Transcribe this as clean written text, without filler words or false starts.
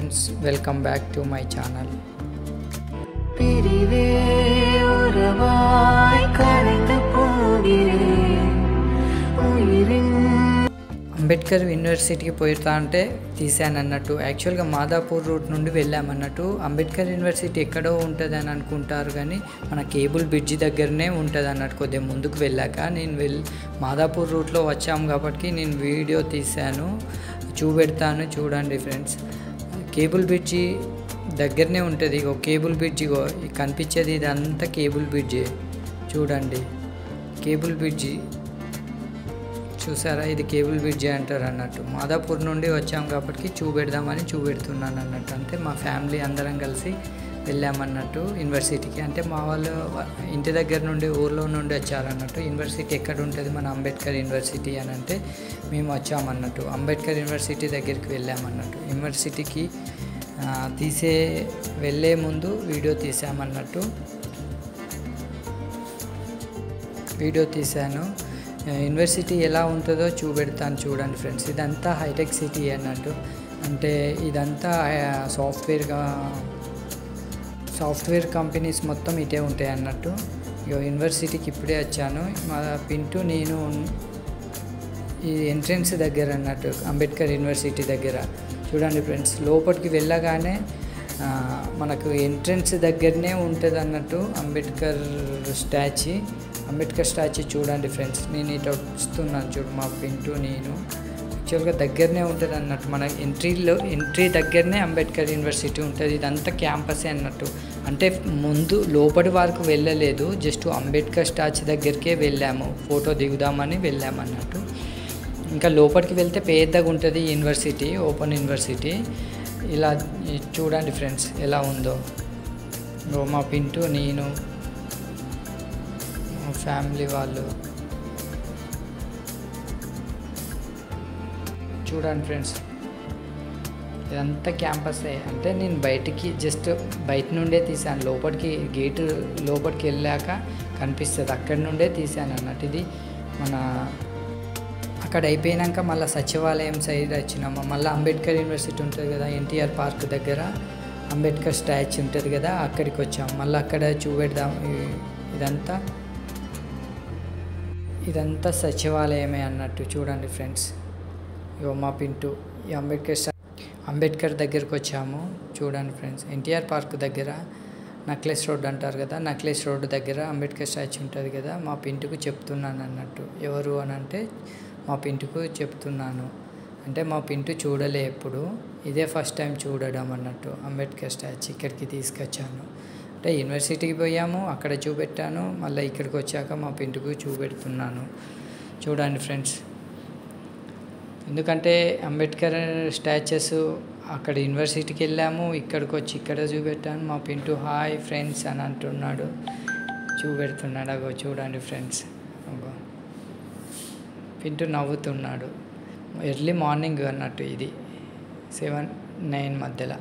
friends, welcome back to my channel. Ambedkar యూనివర్సిటీకి పోయితా అంటే తీసాను అన్నట్టు. యాక్చువల్గా మాదాపూర్ రూట్ నుండి వెళ్ళామన్నట్టు. అంబేద్కర్ యూనివర్సిటీ ఎక్కడో ఉంటుంది అని అనుకుంటారు, కానీ మన కేబుల్ బ్రిడ్జి దగ్గరనే ఉంటుంది అన్నట్టు. కొద్దిగా ముందుకు వెళ్ళాక నేను మాదాపూర్ రూట్లో వచ్చాము కాబట్టి నేను వీడియో తీశాను, చూపెడతాను చూడండి ఫ్రెండ్స్. కేబుల్ బ్రిడ్జి దగ్గరనే ఉంటుంది. ఇగో కేబుల్ బ్రిడ్జి కనిపించేది ఇదంతా కేబుల్ బ్రిడ్జి చూడండి. కేబుల్ బ్రిడ్జి చూసారా, ఇది కేబుల్ బ్రిడ్జి అంటారు అన్నట్టు. మాదాపూర్ నుండి వచ్చాం కాబట్టి చూపెడదామని చూపెడుతున్నాను అన్నట్టు. అంటే మా ఫ్యామిలీ అందరం కలిసి వెళ్ళామన్నట్టు యూనివర్సిటీకి. అంటే మా వాళ్ళు ఇంటి దగ్గర నుండి ఊర్లో నుండి వచ్చారన్నట్టు. యూనివర్సిటీ ఎక్కడ ఉంటుంది మన అంబేద్కర్ యూనివర్సిటీ అని అంటే మేము వచ్చామన్నట్టు. అంబేద్కర్ యూనివర్సిటీ దగ్గరికి వెళ్ళామన్నట్టు. యూనివర్సిటీకి వెళ్ళే ముందు వీడియో తీసామన్నట్టు. వీడియో తీశాను. యూనివర్సిటీ ఎలా ఉంటుందో చూపెడతాను చూడండి ఫ్రెండ్స్. ఇదంతా హైటెక్ సిటీ అన్నట్టు. అంటే ఇదంతా సాఫ్ట్వేర్ కంపెనీస్ మొత్తం ఇటే ఉంటాయి అన్నట్టు. యూనివర్సిటీకి ఇప్పుడే వచ్చాను. మా పింటూ నేను ఈ ఎంట్రన్స్ దగ్గర అన్నట్టు, అంబేద్కర్ యూనివర్సిటీ దగ్గర చూడండి ఫ్రెండ్స్. లోపలికి వెళ్ళగానే మనకు ఎంట్రన్స్ దగ్గరనే ఉంటుంది అన్నట్టు అంబేద్కర్ స్టాచ్యూ చూడండి ఫ్రెండ్స్. నేను ఇటు వస్తున్నాను చూడు, మా పింటూ నేను. యాక్చువల్గా దగ్గరనే ఉంటుంది అన్నట్టు. మన ఎంట్రీ దగ్గరనే అంబేద్కర్ యూనివర్సిటీ ఉంటుంది. ఇదంతా క్యాంపసే అన్నట్టు. అంటే ముందు లోపలి వరకు వెళ్ళలేదు, జస్ట్ అంబేద్కర్ స్టాచ్యూ దగ్గరికే వెళ్ళాము, ఫోటో దిగుదామని వెళ్ళామన్నట్టు. ఇంకా లోపలికి వెళ్తే పెద్దగా ఉంటుంది యూనివర్సిటీ, ఓపెన్ యూనివర్సిటీ. ఇలా చూడండి ఫ్రెండ్స్ ఎలా ఉందో. మా పింటూ నేను, మా ఫ్యామిలీ వాళ్ళు చూడండి ఫ్రెండ్స్. ఇదంతా క్యాంపసే. అంటే నేను జస్ట్ బయట నుండే తీసాను. గేటు లోపలికి వెళ్ళాక కనిపిస్తుంది, అక్కడి నుండే తీసాను అన్నట్టు. ఇది అక్కడ అయిపోయాక మళ్ళీ సచివాలయం సైడ్ వచ్చినాము. మళ్ళీ అంబేద్కర్ యూనివర్సిటీ ఉంటుంది కదా, ఎన్టీఆర్ పార్క్ దగ్గర అంబేద్కర్ స్టాచ్యూ ఉంటుంది కదా, అక్కడికి వచ్చాము. మళ్ళీ అక్కడ చూపెడదాం. ఇదంతా సచివాలయమే అన్నట్టు చూడండి ఫ్రెండ్స్. మా పింటూ ఈ అంబేద్కర్ దగ్గరికి వచ్చాము చూడండి ఫ్రెండ్స్. ఎన్టీఆర్ పార్క్ దగ్గర నక్లెస్ రోడ్ అంటారు కదా, నక్లెస్ రోడ్ దగ్గర అంబేద్కర్ స్టాచ్యూ ఉంటుంది కదా. మా పింటూకు చెప్తున్నాను అన్నట్టు. ఎవరు అని అంటే మా పింటూకు చెప్తున్నాను. అంటే మా పింటూ చూడలే ఎప్పుడు, ఇదే ఫస్ట్ టైం చూడడం అన్నట్టు. అంబేద్కర్ స్టాచ్యూ ఇక్కడికి తీసుకొచ్చాను. అంటే యూనివర్సిటీకి పోయాము, అక్కడ చూపెట్టాను. మళ్ళీ ఇక్కడికి వచ్చాక మా పింటూకు చూపెడుతున్నాను చూడండి ఫ్రెండ్స్. ఎందుకంటే అంబేద్కర్ స్టాచ్యూస్ అక్కడ యూనివర్సిటీకి వెళ్ళాము, ఇక్కడికి వచ్చి ఇక్కడ చూపెట్టాను. మా పింటూ హాయ్ ఫ్రెండ్స్ అని అంటున్నాడు, చూపెడుతున్నాడు. అగో చూడండి ఫ్రెండ్స్, అగో పింటూ నవ్వుతున్నాడు. ఎర్లీ మార్నింగ్ అన్నట్టు, ఇది 7-9 మధ్యలో.